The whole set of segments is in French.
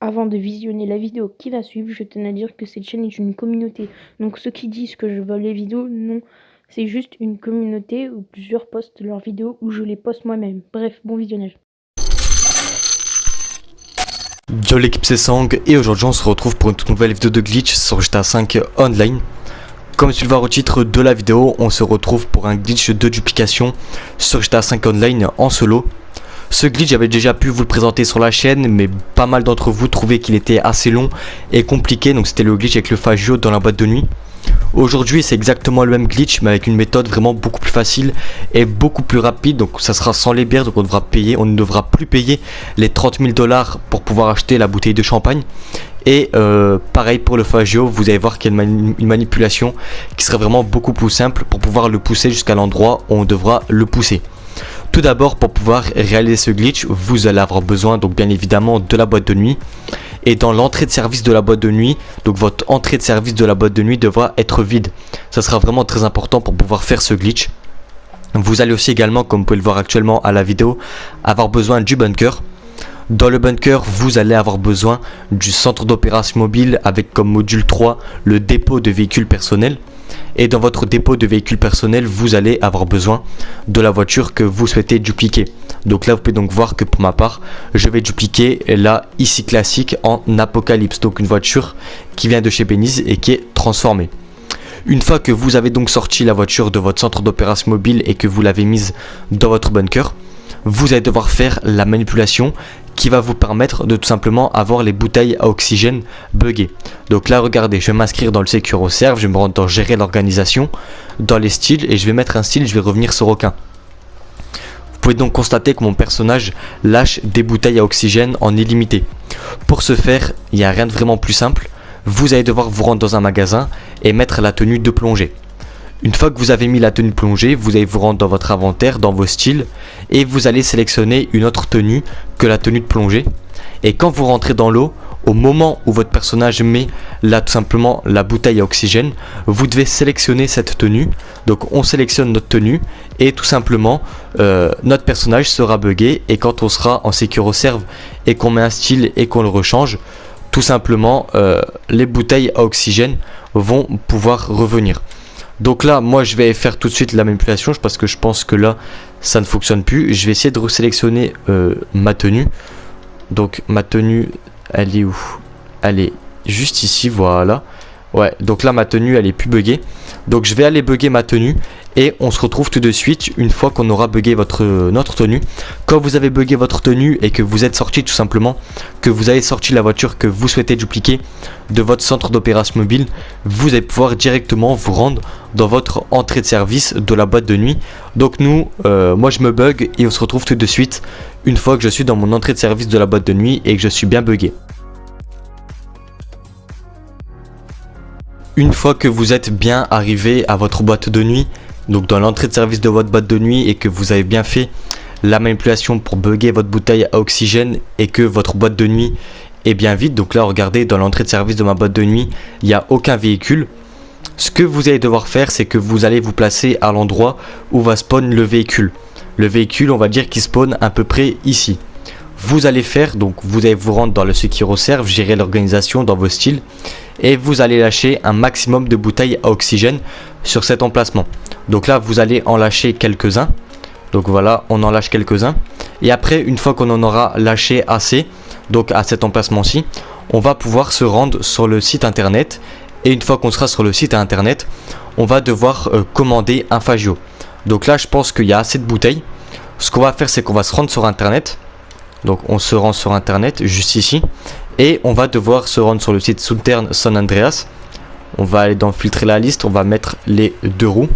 Avant de visionner la vidéo qui va suivre, je tenais à dire que cette chaîne est une communauté. Donc ceux qui disent que je vole les vidéos, non. C'est juste une communauté où plusieurs postent leurs vidéos où je les poste moi-même. Bref, bon visionnage. Yo l'équipe c'est Sang et aujourd'hui on se retrouve pour une toute nouvelle vidéo de glitch sur GTA 5 Online. Comme tu le vois au titre de la vidéo, on se retrouve pour un glitch de duplication sur GTA 5 Online en solo. Ce glitch j'avais déjà pu vous le présenter sur la chaîne, mais pas mal d'entre vous trouvaient qu'il était assez long et compliqué, donc c'était le glitch avec le Fagio dans la boîte de nuit. Aujourd'hui c'est exactement le même glitch mais avec une méthode vraiment beaucoup plus facile et beaucoup plus rapide, donc ça sera sans les bières, donc on ne devra plus payer les 30 000 $ pour pouvoir acheter la bouteille de champagne. Et pareil pour le Fagio, vous allez voir qu'il y a une manipulation qui serait vraiment beaucoup plus simple pour pouvoir le pousser jusqu'à l'endroit où on devra le pousser. Tout d'abord, pour pouvoir réaliser ce glitch, vous allez avoir besoin donc bien évidemment de la boîte de nuit. Et dans l'entrée de service de la boîte de nuit, donc votre entrée de service de la boîte de nuit devra être vide. Ça sera vraiment très important pour pouvoir faire ce glitch. Vous allez aussi également, comme vous pouvez le voir actuellement à la vidéo, avoir besoin du bunker. Dans le bunker, vous allez avoir besoin du centre d'opération mobile avec comme module 3 le dépôt de véhicules personnels. Et dans votre dépôt de véhicules personnels, vous allez avoir besoin de la voiture que vous souhaitez dupliquer. Donc là, vous pouvez donc voir que pour ma part, je vais dupliquer la ici classique en Apocalypse. Donc une voiture qui vient de chez Beniz et qui est transformée. Une fois que vous avez donc sorti la voiture de votre centre d'opération mobile et que vous l'avez mise dans votre bunker, vous allez devoir faire la manipulation qui va vous permettre de tout simplement avoir les bouteilles à oxygène buggées. Donc là regardez, je vais m'inscrire dans le SecuroServe, je vais me rendre dans gérer l'organisation, dans les styles, et je vais mettre un style, je vais revenir sur aucun. Vous pouvez donc constater que mon personnage lâche des bouteilles à oxygène en illimité. Pour ce faire, il n'y a rien de vraiment plus simple, vous allez devoir vous rendre dans un magasin et mettre la tenue de plongée. Une fois que vous avez mis la tenue de plongée, vous allez vous rendre dans votre inventaire, dans vos styles, et vous allez sélectionner une autre tenue que la tenue de plongée. Et quand vous rentrez dans l'eau, au moment où votre personnage met là tout simplement la bouteille à oxygène, vous devez sélectionner cette tenue. Donc on sélectionne notre tenue et tout simplement notre personnage sera buggé, et quand on sera en SecuroServe et qu'on met un style et qu'on le rechange, tout simplement les bouteilles à oxygène vont pouvoir revenir. Donc là, moi je vais faire tout de suite la manipulation parce que je pense que là ça ne fonctionne plus. Je vais essayer de resélectionner ma tenue. Donc ma tenue, elle est où? Elle est juste ici, voilà. Ouais, donc là ma tenue elle est plus buggée. Donc je vais aller bugger ma tenue et on se retrouve tout de suite une fois qu'on aura buggé notre tenue. Quand vous avez buggé votre tenue et que vous êtes sorti tout simplement, que vous avez sorti la voiture que vous souhaitez dupliquer de votre centre d'opération mobile, vous allez pouvoir directement vous rendre dans votre entrée de service de la boîte de nuit. Donc nous, moi je me bug et on se retrouve tout de suite une fois que je suis dans mon entrée de service de la boîte de nuit et que je suis bien buggé. Une fois que vous êtes bien arrivé à votre boîte de nuit, donc dans l'entrée de service de votre boîte de nuit, et que vous avez bien fait la manipulation pour bugger votre bouteille à oxygène et que votre boîte de nuit est bien vide, donc là regardez, dans l'entrée de service de ma boîte de nuit, il n'y a aucun véhicule. Ce que vous allez devoir faire, c'est que vous allez vous placer à l'endroit où va spawn le véhicule. Le véhicule, on va dire qu'il spawn à peu près ici. Vous allez faire, donc vous allez vous rendre dans le SecuroServe, gérer l'organisation dans vos styles, et vous allez lâcher un maximum de bouteilles à oxygène sur cet emplacement. Donc là vous allez en lâcher quelques-uns. Donc voilà, on en lâche quelques-uns. Et après, une fois qu'on en aura lâché assez, donc à cet emplacement-ci, on va pouvoir se rendre sur le site internet. Et une fois qu'on sera sur le site internet, on va devoir commander un Fagio. Donc là je pense qu'il y a assez de bouteilles. Ce qu'on va faire, c'est qu'on va se rendre sur internet. Donc on se rend sur internet juste ici et on va devoir se rendre sur le site Southern San Andreas. On va aller dans filtrer la liste, on va mettre les 2 roues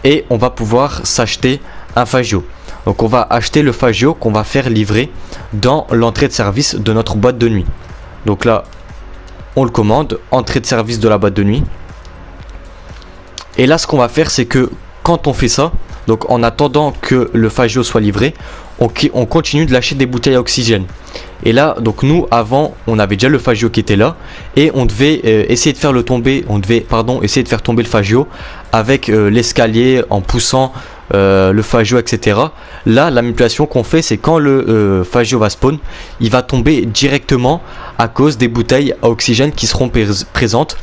et on va pouvoir s'acheter un Fagio. Donc on va acheter le Fagio qu'on va faire livrer dans l'entrée de service de notre boîte de nuit. Donc là on le commande, entrée de service de la boîte de nuit. Et là ce qu'on va faire, c'est que quand on fait ça, donc en attendant que le Fagio soit livré, on continue de lâcher des bouteilles à oxygène. Et là, donc nous, avant, on avait déjà le Fagio qui était là, et on devait essayer de faire essayer de faire tomber le Fagio avec l'escalier en poussant le Fagio, etc. Là, la manipulation qu'on fait, c'est quand le Fagio va spawn, il va tomber directement à cause des bouteilles à oxygène qui seront présentes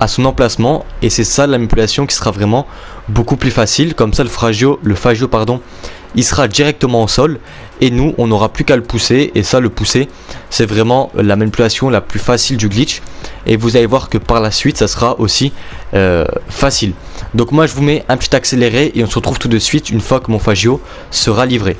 à son emplacement, et c'est ça la manipulation qui sera vraiment beaucoup plus facile. Comme ça le Fagio pardon, il sera directement au sol et nous on n'aura plus qu'à le pousser, et ça, le pousser, c'est vraiment la manipulation la plus facile du glitch, et vous allez voir que par la suite ça sera aussi facile. Donc moi je vous mets un petit accéléré et on se retrouve tout de suite une fois que mon Fagio sera livré.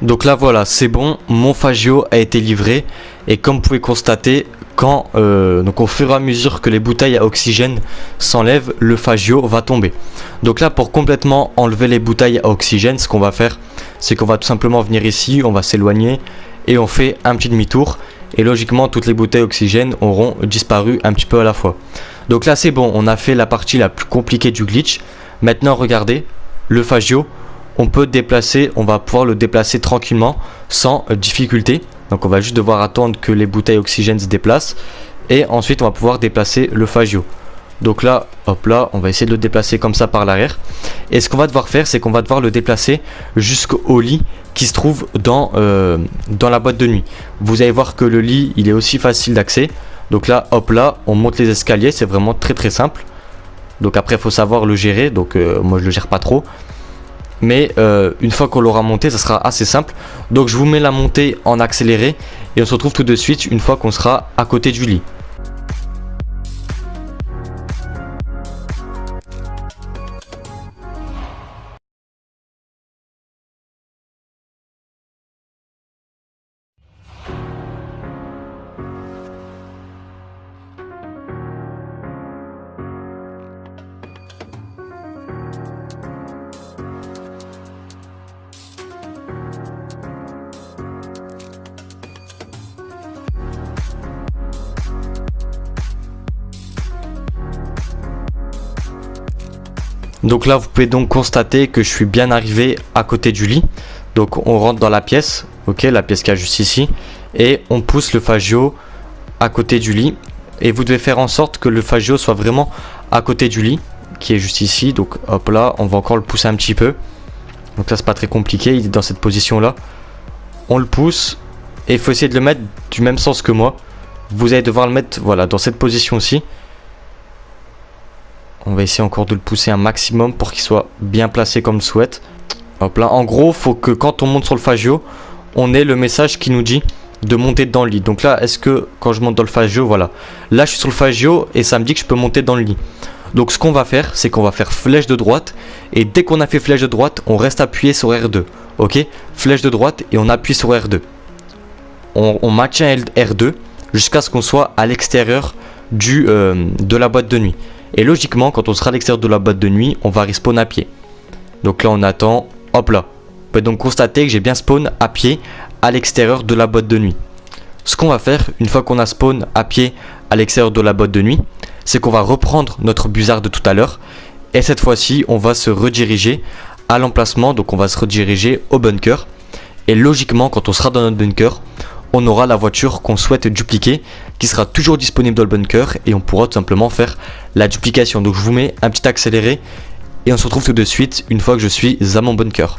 Donc là voilà, c'est bon, mon Fagio a été livré, et comme vous pouvez constater, donc au fur et à mesure que les bouteilles à oxygène s'enlèvent, le Fagio va tomber. Donc là, pour complètement enlever les bouteilles à oxygène, ce qu'on va faire, c'est qu'on va tout simplement venir ici, on va s'éloigner et on fait un petit demi-tour, et logiquement toutes les bouteilles à oxygène auront disparu un petit peu à la fois. Donc là c'est bon, on a fait la partie la plus compliquée du glitch. Maintenant regardez, le Fagio, on peut déplacer, on va pouvoir le déplacer tranquillement sans difficulté. Donc on va juste devoir attendre que les bouteilles oxygène se déplacent, et ensuite on va pouvoir déplacer le Fagio. Donc là, hop là, on va essayer de le déplacer comme ça par l'arrière. Et ce qu'on va devoir faire, c'est qu'on va devoir le déplacer jusqu'au lit qui se trouve dans la boîte de nuit. Vous allez voir que le lit, il est aussi facile d'accès. Donc là, hop là, on monte les escaliers, c'est vraiment très simple. Donc après, il faut savoir le gérer, donc moi je le gère pas trop. Mais une fois qu'on l'aura monté, ça sera assez simple. Donc je vous mets la montée en accéléré, et on se retrouve tout de suite une fois qu'on sera à côté du lit. Donc là vous pouvez donc constater que je suis bien arrivé à côté du lit. Donc on rentre dans la pièce, ok, la pièce qu'il y a juste ici, et on pousse le Fagio à côté du lit. Et vous devez faire en sorte que le Fagio soit vraiment à côté du lit, qui est juste ici. Donc hop là, on va encore le pousser un petit peu. Donc là c'est pas très compliqué, il est dans cette position là. On le pousse, et il faut essayer de le mettre du même sens que moi. Vous allez devoir le mettre, voilà, dans cette position-ci. On va essayer encore de le pousser un maximum pour qu'il soit bien placé comme souhaite. Hop là, en gros, faut que quand on monte sur le Fagio, on ait le message qui nous dit de monter dans le lit. Donc là, est-ce que quand je monte dans le Fagio, voilà. Là, je suis sur le Fagio et ça me dit que je peux monter dans le lit. Donc ce qu'on va faire, c'est qu'on va faire flèche de droite. Et dès qu'on a fait flèche de droite, on reste appuyé sur R2. Ok, flèche de droite et on appuie sur R2. On maintient R2 jusqu'à ce qu'on soit à l'extérieur de la boîte de nuit. Et logiquement, quand on sera à l'extérieur de la boîte de nuit, on va respawn à pied. Donc là, on attend. Hop là. Vous pouvez donc constater que j'ai bien spawn à pied à l'extérieur de la boîte de nuit. Ce qu'on va faire, une fois qu'on a spawn à pied à l'extérieur de la boîte de nuit, c'est qu'on va reprendre notre buzzard de tout à l'heure. Et cette fois-ci, on va se rediriger à l'emplacement. Donc on va se rediriger au bunker. Et logiquement, quand on sera dans notre bunker, on aura la voiture qu'on souhaite dupliquer, qui sera toujours disponible dans le bunker, et on pourra tout simplement faire la duplication. Donc je vous mets un petit accéléré et on se retrouve tout de suite une fois que je suis à mon bunker.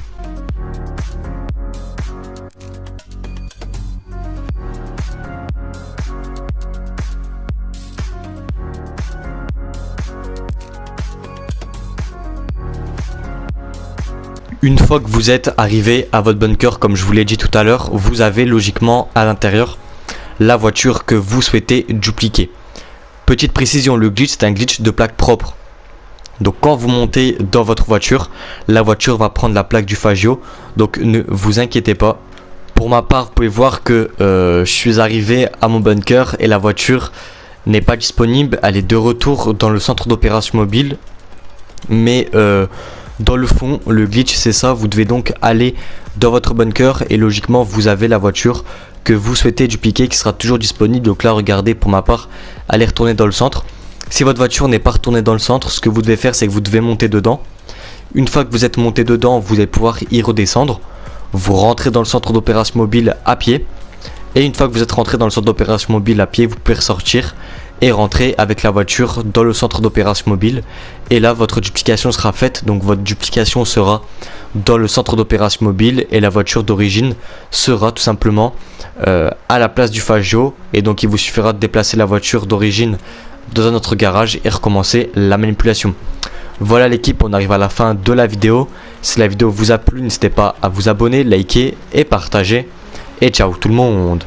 Une fois que vous êtes arrivé à votre bunker, comme je vous l'ai dit tout à l'heure, vous avez logiquement à l'intérieur la voiture que vous souhaitez dupliquer. Petite précision, le glitch c'est un glitch de plaque propre. Donc quand vous montez dans votre voiture, la voiture va prendre la plaque du Fagio. Donc ne vous inquiétez pas. Pour ma part, vous pouvez voir que je suis arrivé à mon bunker et la voiture n'est pas disponible. Elle est de retour dans le centre d'opération mobile. Mais dans le fond, le glitch c'est ça, vous devez donc aller dans votre bunker et logiquement vous avez la voiture que vous souhaitez dupliquer qui sera toujours disponible. Donc là regardez, pour ma part, allez retourner dans le centre. Si votre voiture n'est pas retournée dans le centre, ce que vous devez faire c'est que vous devez monter dedans. Une fois que vous êtes monté dedans, vous allez pouvoir y redescendre. Vous rentrez dans le centre d'opération mobile à pied. Et une fois que vous êtes rentré dans le centre d'opération mobile à pied, vous pouvez ressortir et rentrer avec la voiture dans le centre d'opération mobile. Et là votre duplication sera faite. Donc votre duplication sera dans le centre d'opération mobile et la voiture d'origine sera tout simplement à la place du Fagio. Et donc il vous suffira de déplacer la voiture d'origine dans un autre garage et recommencer la manipulation. Voilà l'équipe, on arrive à la fin de la vidéo. Si la vidéo vous a plu, n'hésitez pas à vous abonner, liker et partager. Et ciao tout le monde!